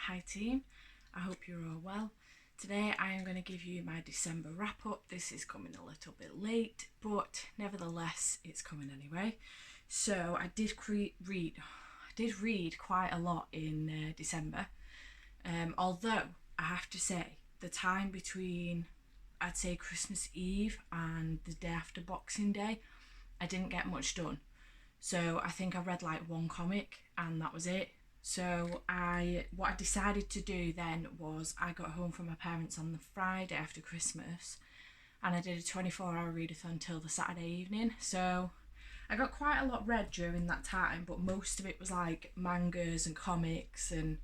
Hi team, I hope you're all well. Today I am going to give you my December wrap up. This is coming a little bit late, but nevertheless it's coming anyway. So I did read quite a lot in December, although I have to say the time between, I'd say, Christmas Eve and the day after Boxing Day, I didn't get much done. So I think I read like one comic and that was it. So what I decided to do then was I got home from my parents on the Friday after Christmas and I did a 24-hour readathon till the Saturday evening. So I got quite a lot read during that time, but most of it was like mangas and comics and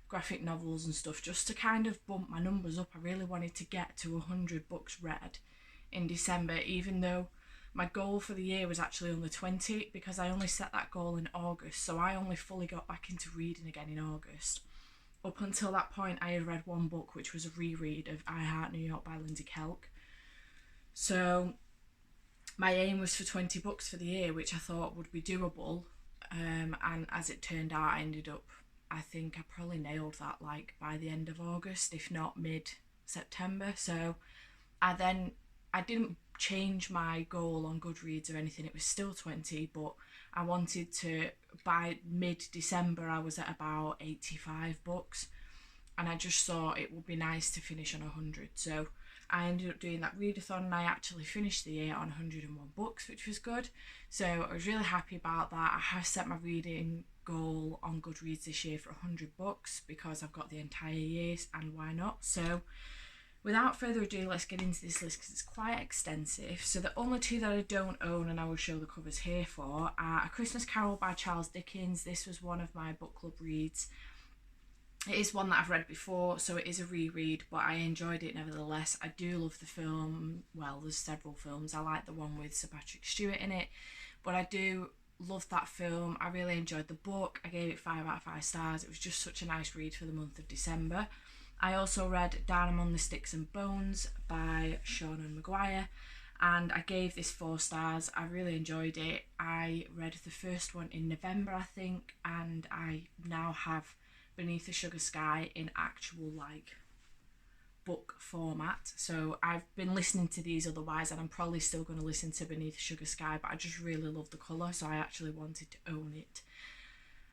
graphic novels and stuff, just to kind of bump my numbers up. I really wanted to get to 100 books read in December, even though my goal for the year was actually only 20, because I only set that goal in August, so I only fully got back into reading again in August. Up until that point I had read one book, which was a reread of I Heart New York by Lindsay Kelk. So my aim was for 20 books for the year, which I thought would be doable, and as it turned out, I think I probably nailed that like by the end of August, if not mid-September. So I didn't change my goal on Goodreads or anything. It was still 20, but I wanted to, by mid-December I was at about 85 books, and I just thought it would be nice to finish on 100. So I ended up doing that readathon and I actually finished the year on 101 books, which was good. So I was really happy about that. I have set my reading goal on Goodreads this year for 100 books because I've got the entire year, and why not? So without further ado, let's get into this list because it's quite extensive. So the only two that I don't own, and I will show the covers here for, are A Christmas Carol by Charles Dickens. This was one of my book club reads. It is one that I've read before, so it is a reread, but I enjoyed it nevertheless. I do love the film. Well, there's several films. I like the one with Sir Patrick Stewart in it, but I do love that film. I really enjoyed the book. I gave it 5 out of 5 stars. It was just such a nice read for the month of December. I also read Down Among the Sticks and Bones by Seanan McGuire, and I gave this 4 stars. I really enjoyed it. I read the first one in November, I think, and I now have Beneath the Sugar Sky in actual like book format. So I've been listening to these otherwise, and I'm probably still going to listen to Beneath the Sugar Sky, but I just really love the colour, so I actually wanted to own it.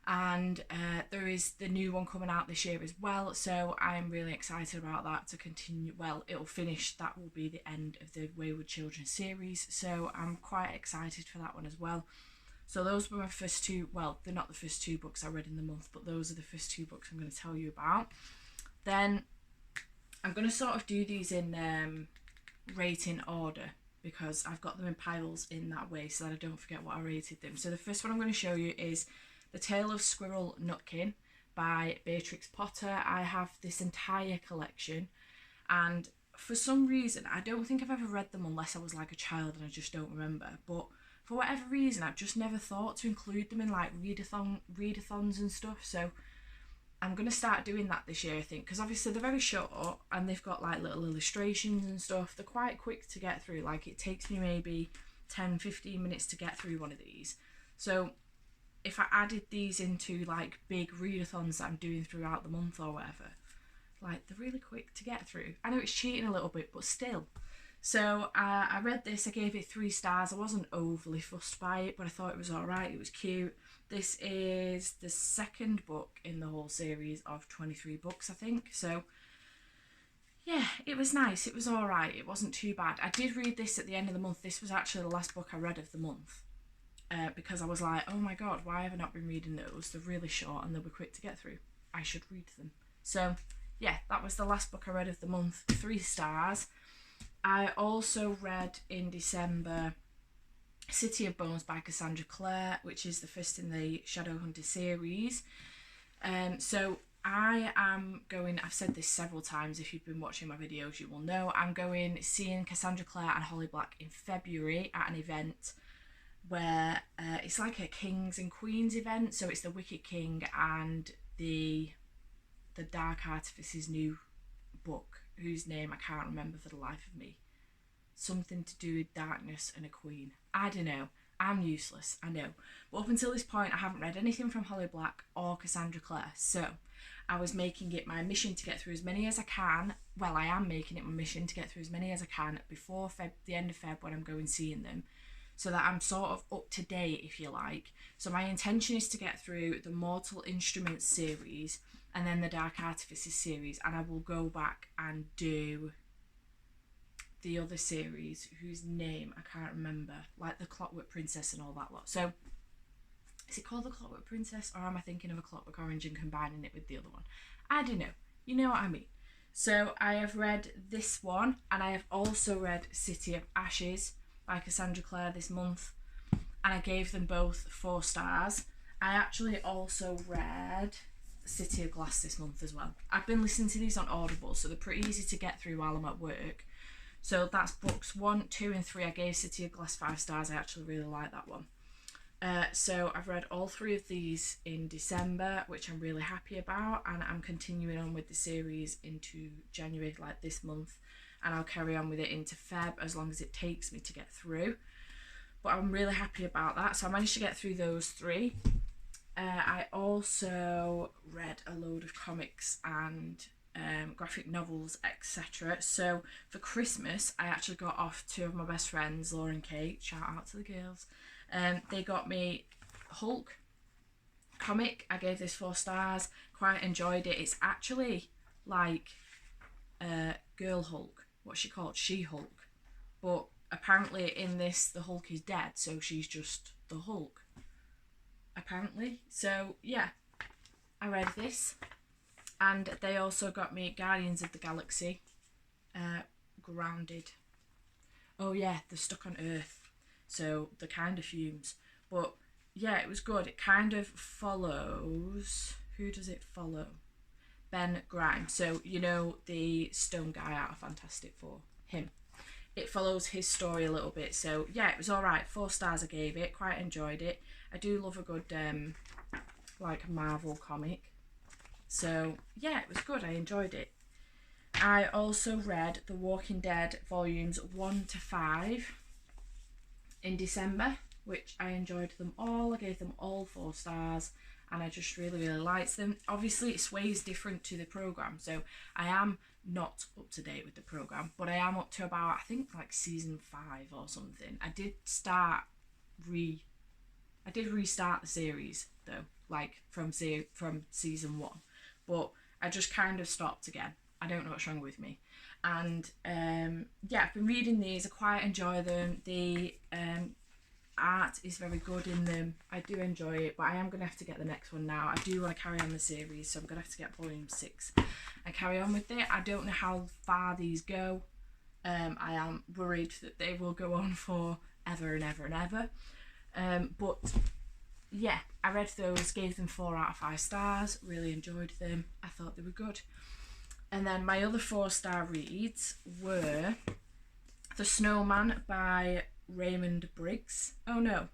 And there is the new one coming out this year as well, so I'm really excited about that to continue. Well, it'll finish, that will be the end of the Wayward Children series, so I'm quite excited for that one as well. So those were my first two, well, they're not the first 2 books I read in the month, but those are the first 2 books I'm going to tell you about. Then I'm going to sort of do these in rating order, because I've got them in piles in that way so that I don't forget what I rated them. So the first one I'm going to show you is The Tale of Squirrel Nutkin by Beatrix Potter. I have this entire collection, and for some reason I don't think I've ever read them unless I was like a child and I just don't remember, but for whatever reason I've just never thought to include them in like readathons and stuff. So I'm going to start doing that this year, I think, because obviously they're very short and they've got like little illustrations and stuff. They're quite quick to get through. Like it takes me maybe 10-15 minutes to get through one of these. So if I added these into like big readathons that I'm doing throughout the month or whatever, like they're really quick to get through. I know it's cheating a little bit, but still. So I read this, I gave it 3 stars. I wasn't overly fussed by it, but I thought it was alright, it was cute. This is the second book in the whole series of 23 books, I think. So yeah, it was nice, it was alright, it wasn't too bad. I did read this at the end of the month. This was actually the last book I read of the month, because I was like, oh my god, why have I not been reading those? They're really short and they'll be quick to get through. I should read them. So yeah, that was the last book I read of the month, 3 stars. I also read in December City of Bones by Cassandra Clare, which is the first in the Shadowhunter series. So I am going, I've said this several times, if you've been watching my videos you will know, I'm going seeing Cassandra Clare and Holly Black in February at an event where it's like a Kings and Queens event. So it's the Wicked King and the Dark Artifice's new book, whose name I can't remember for the life of me. Something to do with darkness and a queen. I don't know. I'm useless, I know. But up until this point, I haven't read anything from Holly Black or Cassandra Clare. So I was making it my mission to get through as many as I can. Well, I am making it my mission to get through as many as I can before the end of Feb when I'm going seeing them, so that I'm sort of up to date, if you like. So my intention is to get through the Mortal Instruments series and then the Dark Artifices series, and I will go back and do the other series whose name I can't remember, like the Clockwork Princess and all that lot. So is it called the Clockwork Princess, or am I thinking of a Clockwork Orange and combining it with the other one? I don't know. You know what I mean. So I have read this one, and I have also read City of Ashes by Cassandra Clare this month, and I gave them both 4 stars. I actually also read City of Glass this month as well. I've been listening to these on Audible, so they're pretty easy to get through while I'm at work. So that's books 1, 2 and 3. I gave City of Glass 5 stars. I actually really like that one. So I've read all 3 of these in December, which I'm really happy about, and I'm continuing on with the series into January, like this month, and I'll carry on with it into Feb as long as it takes me to get through. But I'm really happy about that. So I managed to get through those 3. I also read a load of comics and graphic novels, etc. So for Christmas, I actually got off 2 of my best friends, Laura and Kate. Shout out to the girls. They got me Hulk comic. I gave this 4 stars. Quite enjoyed it. It's actually like Girl Hulk. What's she called? She-Hulk. But apparently in this, the Hulk is dead, so she's just the Hulk. Apparently. So yeah, I read this. And they also got me Guardians of the Galaxy, Grounded. Oh yeah, they're stuck on Earth, so they're kind of fumes. But yeah, it was good. It kind of follows... Who does it follow? Ben Grimes. So, you know, the stone guy out of Fantastic Four. Him. It follows his story a little bit. So yeah, it was alright. 4 stars I gave it. Quite enjoyed it. I do love a good, like, Marvel comic. So yeah, it was good. I enjoyed it. I also read The Walking Dead volumes 1 to 5 in December, which I enjoyed them all. I gave them all 4 stars, and I just really, really liked them. Obviously, it sways different to the programme, so I am not up to date with the programme, but I am up to about, I think, like season 5 or something. I did restart the series, though, like from season 1. But I just kind of stopped again. I don't know what's wrong with me. And yeah, I've been reading these. I quite enjoy them. The art is very good in them. I do enjoy it, but I am going to have to get the next one now. I do want to carry on the series, so I'm going to have to get volume 6 and carry on with it. I don't know how far these go. I am worried that they will go on for ever and ever and ever. But yeah, I read those, gave them 4 out of 5 stars, really enjoyed them. I thought they were good. And then my other 4-star reads were The Snowman by Raymond Briggs. Oh no,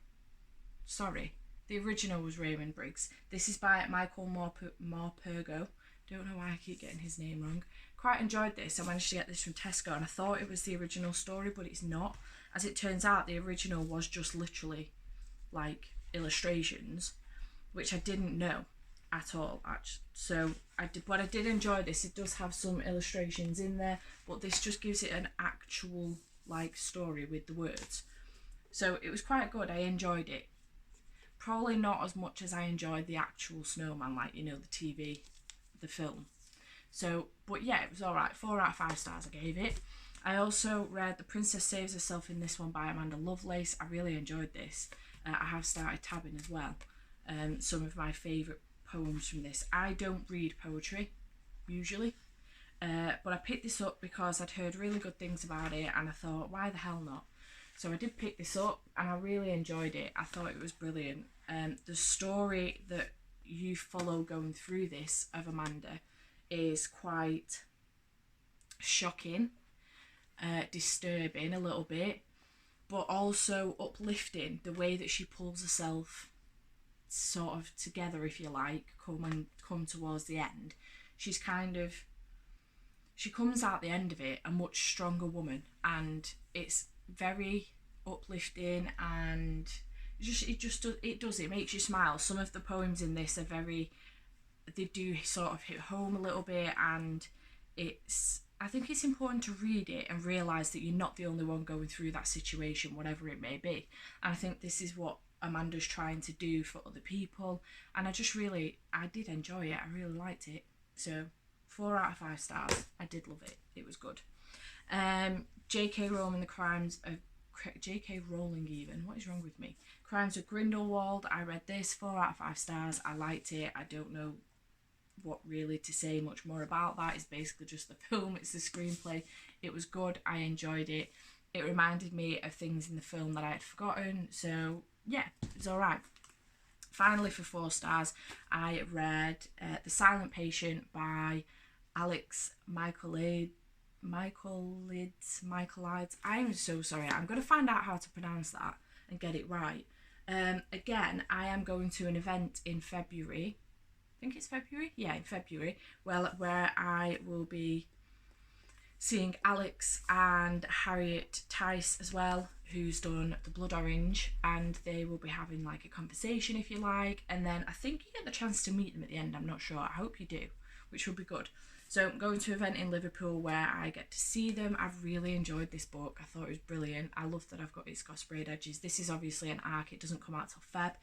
sorry, the original was Raymond Briggs. This is by Michael Morpurgo. Don't know why I keep getting his name wrong. Quite enjoyed this. I managed to get this from Tesco, and I thought it was the original story, but it's not. As it turns out, the original was just literally like illustrations, which I didn't know at all, actually. So I did enjoy this. It does have some illustrations in there, but this just gives it an actual like story with the words. So it was quite good. I enjoyed it. Probably not as much as I enjoyed the actual Snowman, like, you know, the TV, the film. So, but yeah, it was alright. 4 out of 5 stars I gave it. I also read The Princess Saves Herself in This One by Amanda Lovelace. I really enjoyed this. I have started tabbing as well. Some of my favourite poems from this. I don't read poetry, usually. But I picked this up because I'd heard really good things about it, and I thought, why the hell not? So I did pick this up, and I really enjoyed it. I thought it was brilliant. The story that you follow going through this of Amanda is quite shocking, disturbing a little bit, but also uplifting. The way that she pulls herself sort of together, if you like, come towards the end. She comes out the end of it a much stronger woman, and it's very uplifting, and it makes you smile. Some of the poems in this are very, they do sort of hit home a little bit, and I think it's important to read it and realise that you're not the only one going through that situation, whatever it may be. And I think this is what Amanda's trying to do for other people, and I did enjoy it. I really liked it. So 4 out of 5 stars. I did love it. It was good. J.K. Rowling, The Crimes of J.K. Rowling, even. What is wrong with me? Crimes of Grindelwald. I read this. 4 out of 5 stars. I liked it. I don't know what really to say much more about that. It's basically just the film. It's the screenplay. It was good. I enjoyed it. It reminded me of things in the film that I had forgotten. So yeah, it was alright. Finally, for 4 stars, I read The Silent Patient by Alex Michaelides. I am so sorry. I'm going to find out how to pronounce that and get it right. Again, I am going to an event in February. I think it's February? Yeah, in February. Well, where I will be seeing Alex and Harriet Tice as well, who's done The Blood Orange, and they will be having like a conversation, if you like, and then I think you get the chance to meet them at the end. I'm not sure. I hope you do, which will be good. So I'm going to an event in Liverpool where I get to see them. I've really enjoyed this book. I thought it was brilliant. I love that it's got sprayed edges. This is obviously an ARC. It doesn't come out till Feb.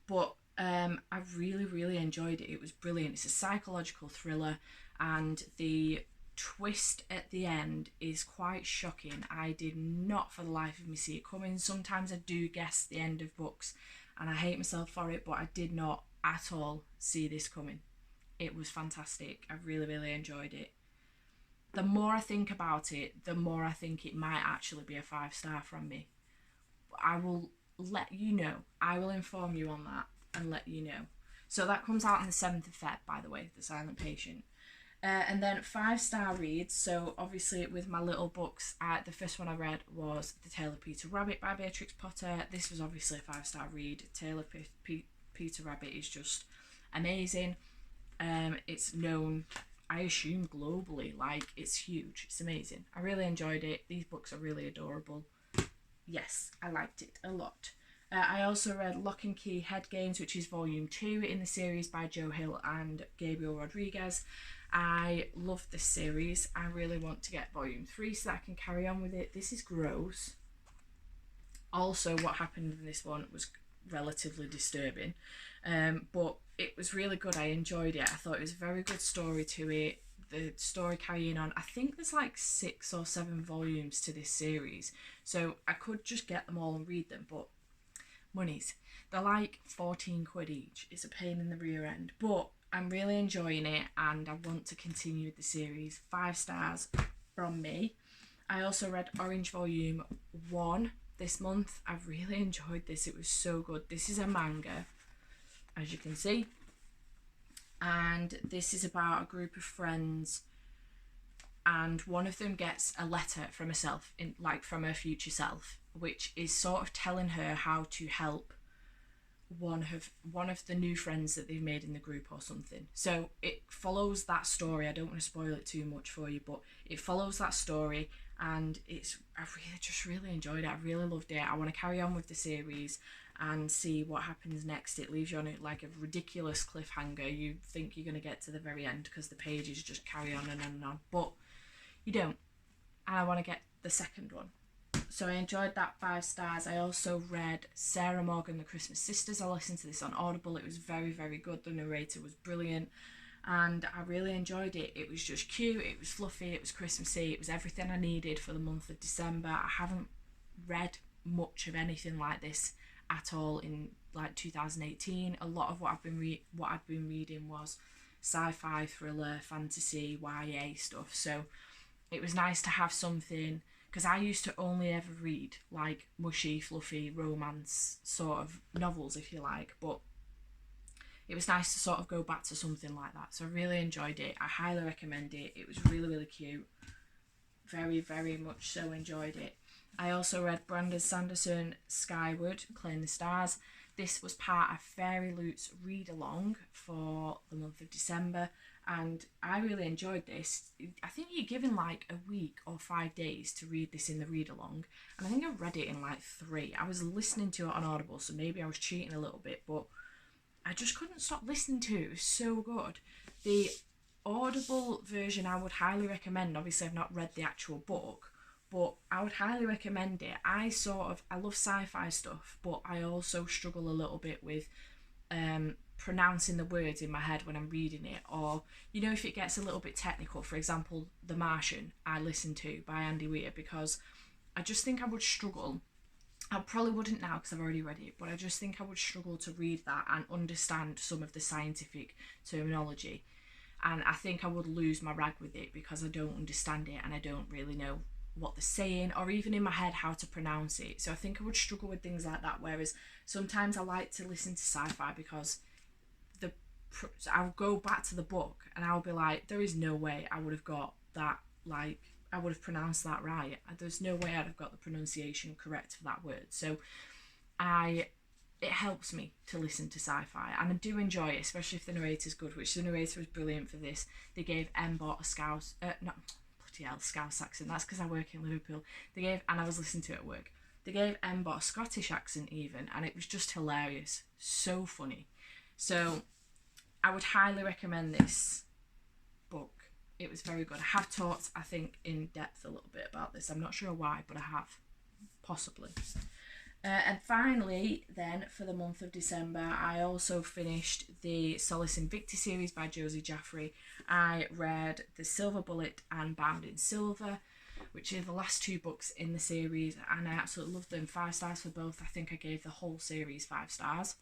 But I really enjoyed it. It was brilliant. It's a psychological thriller, and the twist at the end is quite shocking. I did not for the life of me see it coming. Sometimes I do guess the end of books and I hate myself for it, but I did not at all see this coming. It was fantastic. I really enjoyed it. The more I think about it, the more I think it might actually be a 5-star from me. I will let you know. I will inform you on that and let you know. So that comes out on the 7th of Feb, by the way, The Silent Patient. And then 5-star reads. So obviously with my little books, the first one I read was The Tale of Peter Rabbit by Beatrix Potter. This was obviously a 5-star read. Tale of Peter Rabbit is just amazing. It's known, I assume, globally. Like, it's huge. It's amazing. I really enjoyed it. These books are really adorable. Yes, I liked it a lot. I also read Lock and Key Head Games, which is volume 2 in the series by Joe Hill and Gabriel Rodriguez. I love this series. I really want to get volume 3 so that I can carry on with it. This is gross. Also, what happened in this one was relatively disturbing, but it was really good. I enjoyed it. I thought it was a very good story to it. The story carrying on. I think there's like 6 or 7 volumes to this series, so I could just get them all and read them, but monies. They're like 14 quid each. It's a pain in the rear end, but I'm really enjoying it and I want to continue with the series. 5 stars from me. I also read Orange Volume 1 this month. I really enjoyed this. It was so good. This is a manga, as you can see, and this is about a group of friends, and one of them gets a letter from herself, from her future self, which is sort of telling her how to help one of the new friends that they've made in the group or something. So it follows that story. I don't want to spoil it too much for you, but it follows that story, and I really enjoyed it. I really loved it. I want to carry on with the series and see what happens next. It leaves you on like a ridiculous cliffhanger. You think you're going to get to the very end because the pages just carry on and on, but you don't. And I want to get the second one. So I enjoyed that. 5 stars. I also read Sarah Morgan, The Christmas Sisters. I listened to this on Audible. It was very good. The narrator was brilliant and I really enjoyed it. It was just cute, it was fluffy, it was Christmassy, it was everything I needed for the month of December. I haven't read much of anything like this at all in like 2018. A lot of what I've been reading was sci-fi, thriller, fantasy, YA stuff. So it was nice to have something, because I used to only ever read like mushy, fluffy romance sort of novels, if you like, but it was nice to sort of go back to something like that. So I really enjoyed it. I highly recommend it. It was really cute. Very much so enjoyed it. I also read Brandon Sanderson, Skyward, Claim the Stars. This was part of Fairy Loot's read along for the month of December, and I really enjoyed this. I think you're given like a week or 5 days to read this in the read along, and I think I read it in like 3. I was listening to it on Audible, so maybe I was cheating a little bit, but I just couldn't stop listening to it. It was so good. The Audible version I would highly recommend. Obviously I've not read the actual book, but I would highly recommend it. I love sci-fi stuff, but I also struggle a little bit with pronouncing the words in my head when I'm reading it, or if it gets a little bit technical. For example, The Martian I listened to by Andy Weir, because I just think I would struggle. I probably wouldn't now because I've already read it, but I just think I would struggle to read that and understand some of the scientific terminology. And I think I would lose my rag with it because I don't understand it and I don't really know what they're saying, or even in my head how to pronounce it. So I think I would struggle with things like that, whereas sometimes I like to listen to sci-fi because I'll go back to the book and I'll be like, there is no way I would have got that, like I would have pronounced that right. There's no way I'd have got the pronunciation correct for that word. So it helps me to listen to sci-fi, and I do enjoy it, especially if the narrator's good, which the narrator was brilliant for this. They gave Embot a Scouse, Scouse accent. That's because I work in Liverpool. And I was listening to it at work. They gave Embot a Scottish accent even, and it was just hilarious. So funny. So I would highly recommend this book. It was very good. I have talked, I think, in depth a little bit about this. I'm not sure why, but I have. Possibly. And finally, then, for the month of December, I also finished the Solace Invicta series by Josie Jaffrey. I read The Silver Bullet and Bound in Silver, which are the last 2 books in the series, and I absolutely loved them. 5 stars for both. I think I gave the whole series 5 stars.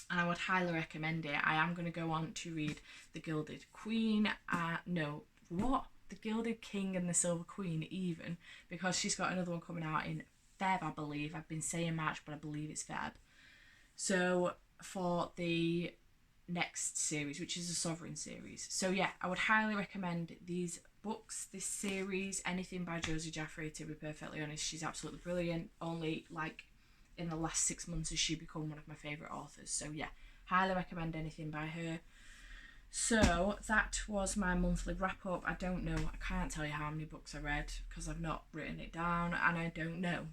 And I would highly recommend it. I am going to go on to read The Gilded Queen. The Gilded King and the Silver Queen even, because she's got another one coming out in Feb, I believe. I've been saying March, but I believe it's Feb. So for the next series, which is a Sovereign series. So yeah, I would highly recommend these books, this series, anything by Josie Jaffrey, to be perfectly honest. She's absolutely brilliant. Only like in the last 6 months has she become one of my favourite authors. So yeah, highly recommend anything by her. So that was my monthly wrap up. I don't know, I can't tell you how many books I read because I've not written it down, and I don't know.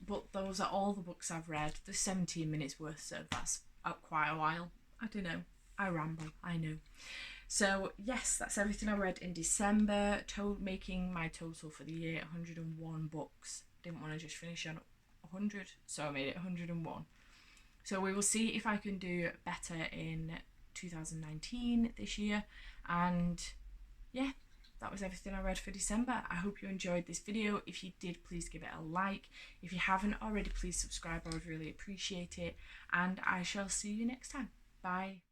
But those are all the books I've read. There's 17 minutes worth, so that's quite a while. I don't know. I ramble, I know. So yes, that's everything I read in December, making my total for the year 101 books. Didn't want to just finish on 100, so I made it 101. So we will see if I can do better in 2019 this year. And yeah, that was everything I read for December. I hope you enjoyed this video. If you did, please give it a like. If you haven't already, please subscribe. I would really appreciate it. And I shall see you next time. Bye.